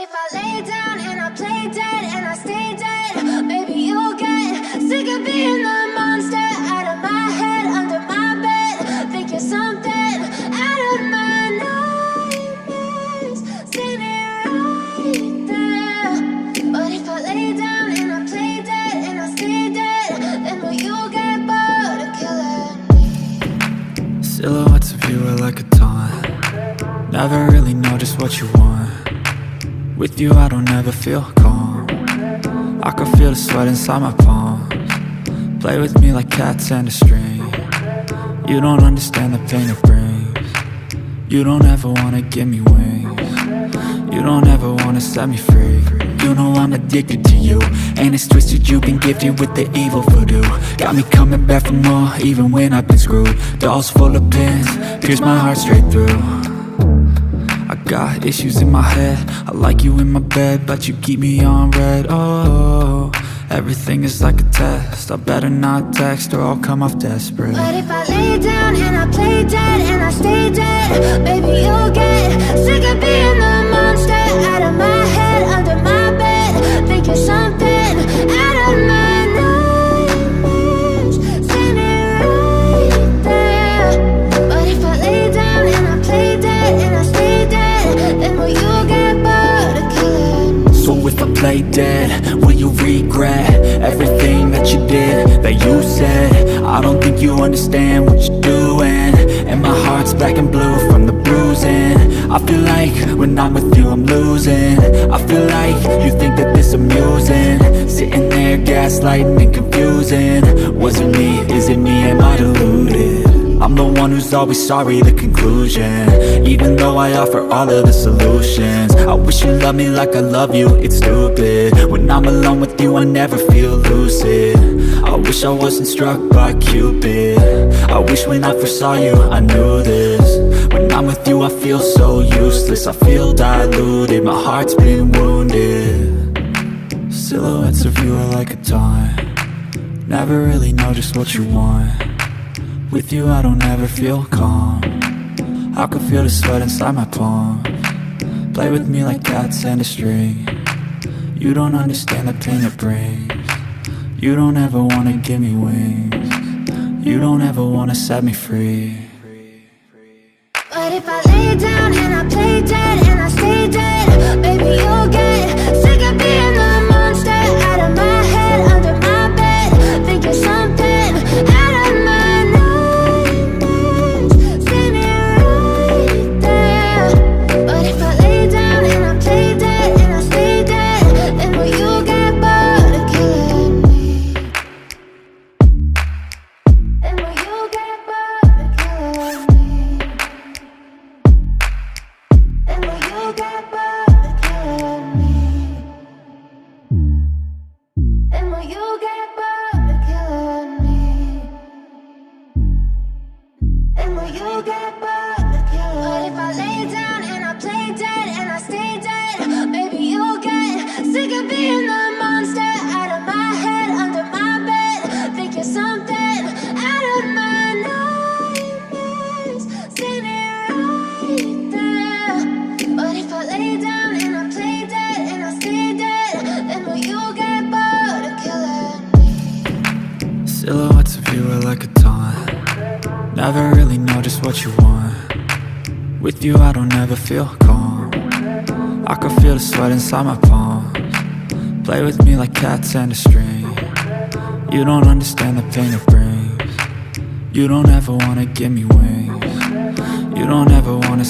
if I lay down and I play dead and I stay dead, maybe you'll get sick of being the monster out of my head, under my bed. Think you're something out of my nightmares, standing right there. But if I lay down and I play dead and I stay dead, then will you get bored of killing me? Silhouettes of you are like a taunt. Never really know just what you want. With you I don't ever feel calm. I can feel the sweat inside my palms. Play with me like cats and a string. You don't understand the pain it brings. You don't ever wanna give me wings. You don't ever wanna set me free. You know I'm addicted to you, and it's twisted, you've been gifted with the evil voodoo. Got me coming back for more, even when I've been screwed. Dolls full of pins, pierce my heart straight through. I got issues in my head, I like you in my bed, but you keep me on red. Oh, everything is like a test. I better not text or I'll come off desperate. But if I lay down and I play dead and I stay dead, baby you'll get sick of being the monster out of my head, under my bed. Think you're something out of my nightmares, standing right there. But if I lay down and I play dead and I stay dead, then will you get bored of killing me? So if I play dead, will you regret everything that you did, that you said? I don't think you understand what you're doing, and my heart's black and blue from the bruising. I feel like when I'm with you I'm losing. I feel like you think that this amusing, sitting there gaslighting and confusing. Was it me? Is it me? Am I deluded? I'm the one who's always sorry, the conclusion, even though I offer all of the solutions. I wish you loved me like I love you, it's stupid. When I'm alone with you I never feel lucid. I wish I wasn't struck by Cupid. I wish when I first saw you I knew this. When I'm with you I feel so useless, I feel diluted, my heart's been wounded. Silhouettes of you are like a taunt. Never really know just what you want. With you I don't ever feel calm. I can feel the sweat inside my palms. Play with me like cats and a string. You don't understand the pain it brings. You don't ever wanna give me wings. You don't ever wanna set me free. But if I lay down and I play dead and I stay dead, baby you'll get sick of being the monster out of my head, under my bed. Think you're something out of my nightmares, standing right there. But if I lay down and I play dead and I stay dead, then will you get bored of killing me? Then will you get bored of killing me? Then will you get bored of killing me? Then will you get bored of killing me? Then will you get bored of killing me? But if I lay down and I play dead and I stay dead, maybe you'll get sick of being the monster out of my head, under my bed. Think you're something out of my nightmares, standing right there. But if I lay down and I play dead and I stay dead, then will you get bored of killing me? Silhouettes of you are like a taunt. Never really know just what you want. With you I don't ever feel calm. I can feel the sweat inside my palms. Play with me like cats and a string. You don't understand the pain it brings. You don't ever wanna give me wings. You don't ever wanna